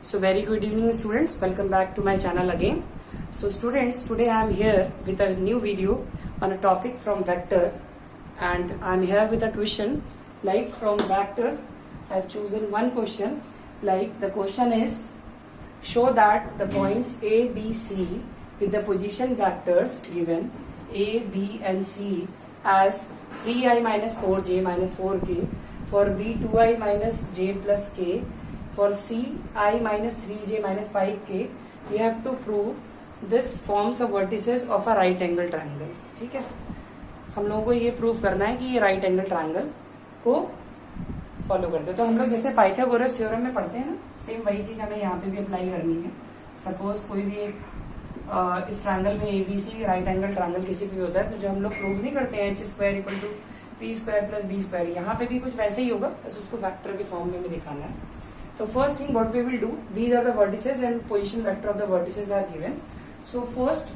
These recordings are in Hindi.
So very good evening students, welcome back to my channel again. So students, today I am here with a new video on a topic from vector, and I am here with a question like from vector. I have chosen one question, like the question is, show that the points A, B, C with the position vectors given A, B and C as 3i minus 4j minus 4k, for B 2i minus j plus k, for C I minus 3j minus 5k. We have to prove this forms of vertices of a right angle triangle. ठीक है, हम लोगों को ये प्रूव करना है कि ये राइट एंगल ट्राइंगल को फॉलो करते हैं. तो हम लोग जैसे पाइथागोरस थ्योरम में पढ़ते हैं ना, सेम वही चीज हमें यहाँ पे भी अप्लाई करनी है. सपोज कोई भी एक इस ट्राइंगल में एबीसी राइट एंगल ट्राइंगल किसी भी होता है, तो जो हम लोग प्रूव नहीं करते हैं h² equal to p² plus b², यहाँ पे भी कुछ वैसे ही होगा, बस उसको फैक्टर के फॉर्म में दिखाना है. So first thing what we will do, these are the vertices and position vector of the vertices are given. So first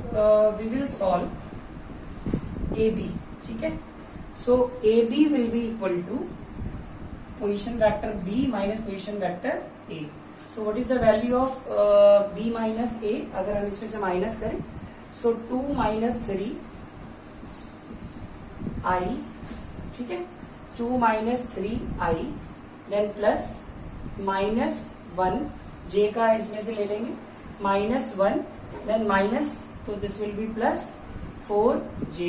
we will solve AB. ठीक है, so AB will be equal to position vector B minus position vector A. So what is the value of B minus A? अगर हम इसमें से माइनस करें, so 2 minus 3 I, ठीक है, 2 minus 3 I, then plus minus 1 j का इसमें से ले लेंगे, माइनस 1 देन माइनस, तो this will be plus 4j,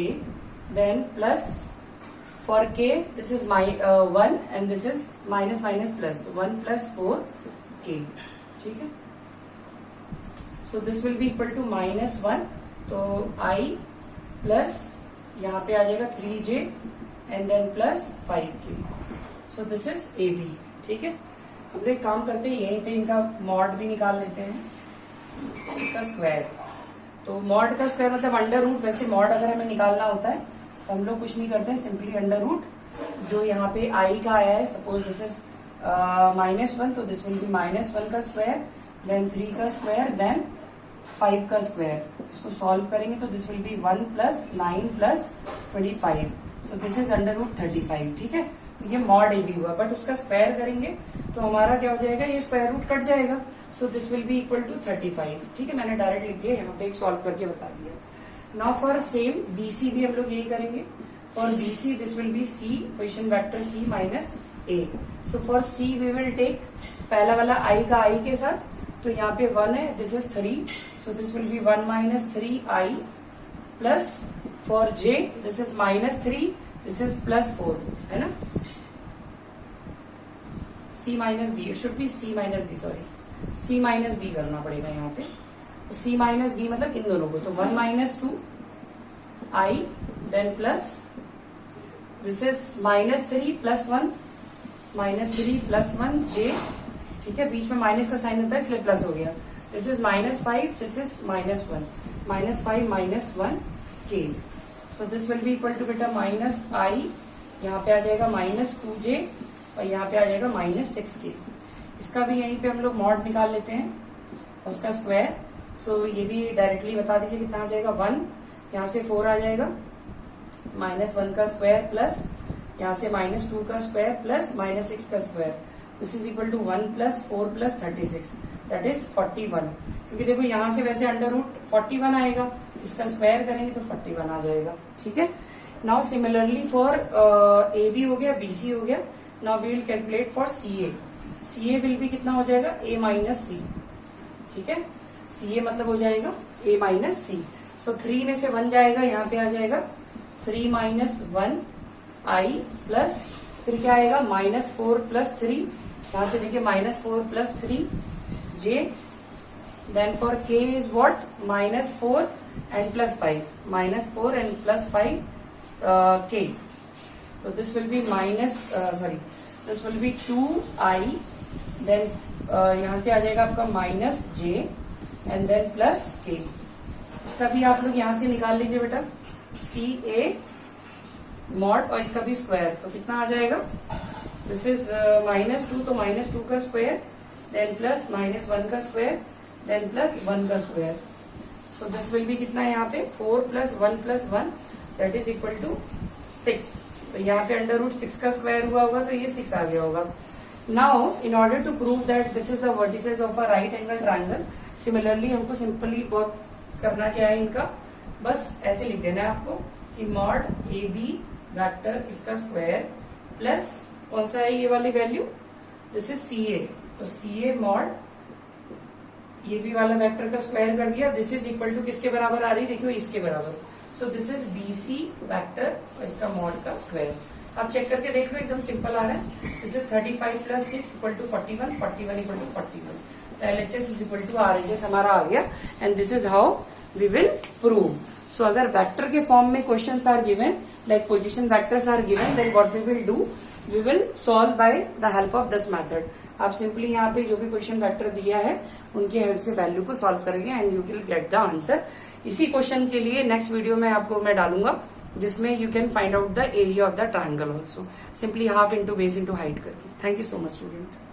then plus for k this is 1 and this is minus minus plus, 1 plus 4k. ठीक है, so this will be equal to minus 1, तो i प्लस यहाँ पे आ जाएगा 3j and then plus 5k. So this is AB. ठीक है, हम लोग एक काम करते हैं, यहीं पे इनका मॉड भी निकाल लेते हैं, इसका स्क्वायर. तो मॉड का स्क्वायर मतलब अंडर रूट. वैसे मॉड अगर हमें निकालना होता है तो हम लोग कुछ नहीं करते हैं, सिंपली अंडर रूट जो यहाँ पे आई का आया है, सपोज दिस इज -1, तो दिस विल बी -1 का स्क्वायर, देन 3 का स्क्वायर, देन 5 का स्क्वायर. इसको सॉल्व करेंगे तो this will be 1 plus 9 plus 25, so this is under root 35. ठीक है, तो ये मॉड ए बी हुआ, बट उसका स्क्वायर करेंगे तो हमारा क्या हो जाएगा, ये स्क्वायर रूट कट जाएगा, so this will be equal to 35. ठीक है, मैंने डायरेक्ट लिख दिया, यहाँ पे एक सॉल्व करके बता दिया. नाउ फॉर सेम बीसी भी हम लोग यही करेंगे. For BC this will be C position vector C minus A. So for C we will take पहला वाला आई का आई के साथ, तो यहाँ पे 1 है, this is 3, so this will be 1 minus 3i plus for j this is -3, this is +4, है ना. C minus B, it should be C minus B, sorry C minus B करना पड़ेगा यहाँ पे. C माइनस बी मतलब इन दोनों को, तो 1 minus 2 I then plus this is -3 plus 1, -3 plus 1 J. ठीक है, बीच में माइनस का साइन होता है इसलिए प्लस हो गया. This is -5, this is -1, -5 minus 1 K. So this will be equal to बेटा -I, यहाँ पे आ जाएगा -2J और यहाँ पे आ जाएगा -6k. इसका भी यहीं पे हम लोग मॉड निकाल लेते हैं, उसका स्क्वायर. सो ये भी डायरेक्टली बता दीजिए कितना आ जाएगा, 1, यहाँ से 4 आ जाएगा, -1 का स्क्वायर प्लस यहाँ से -2 का स्क्वायर प्लस -6 का square, this is equal to 1 plus 4 plus 36, that is 41. क्योंकि देखो यहाँ से वैसे अंडर रूट 41 आएगा, इसका स्क्वायर करेंगे तो 41 आ जाएगा. ठीक है, now similarly for A B हो गया, बी सी हो गया. Now we will calculate for C A. C A will भी कितना हो जाएगा, ए माइनस सी. ठीक है, सी ए मतलब हो जाएगा ए माइनस सी. सो 3 में से 1 जाएगा, यहाँ पे आ जाएगा 3 माइनस 1 आई प्लस फिर क्या आएगा -4 प्लस 3, यहाँ से देखिए -4 प्लस 3 जे, देन फॉर के is what -4 and plus 5, -4 and plus 5 के. So this will be this will be 2i, then यहाँ से आ जाएगा आपका -j and then plus k. इसका भी आप लोग यहाँ से निकाल लीजिए बेटा, CA मॉड और इसका भी स्क्वायर, तो कितना आ जाएगा, दिस इज -2, तो -2 का स्क्वायर देन प्लस -1 का स्क्वायर देन प्लस 1 का square. So this will be कितना है यहाँ पे, 4 plus 1 plus 1 that is equal to 6. तो यहाँ पे अंडर रूट 6 का स्क्वायर हुआ होगा तो ये 6 आ गया होगा. Now in order to prove that this is the vertices of a right angle triangle, similarly हमको सिंपली बहुत करना क्या है इनका, बस ऐसे लिख देना है आपको कि मॉड ए बी वेक्टर इसका स्क्वायर प्लस कौन सा है ये वाली वैल्यू, दिस इज सी ए, तो सी ए मॉड ये भी वाला वेक्टर का स्क्वायर कर दिया, दिस इज इक्वल टू किसके बराबर आ रही है, देखियो इसके बराबर, so this is B C vector और इसका मॉड का स्क्वायर। आप चेक करके देख लो, एकदम सिंपल आ रहा है। This is 35 plus 6 equal to 41, 41 equal to 41, LHS is equal to RHS हमारा आ गया, and this is how we will prove. So अगर वेक्टर के फॉर्म में questions are given, like position vectors are given, then what we will do, we will solve by the help of this method. आप सिंपली यहाँ पे जो भी पोजीशन वेक्टर दिया है उनकी हेल्प से वैल्यू को सॉल्व करेंगे and you will get the answer. इसी क्वेश्चन के लिए नेक्स्ट वीडियो में आपको मैं डालूंगा जिसमें you can find out the area of the triangle also, simply half into base into height करके। Thank you so much student.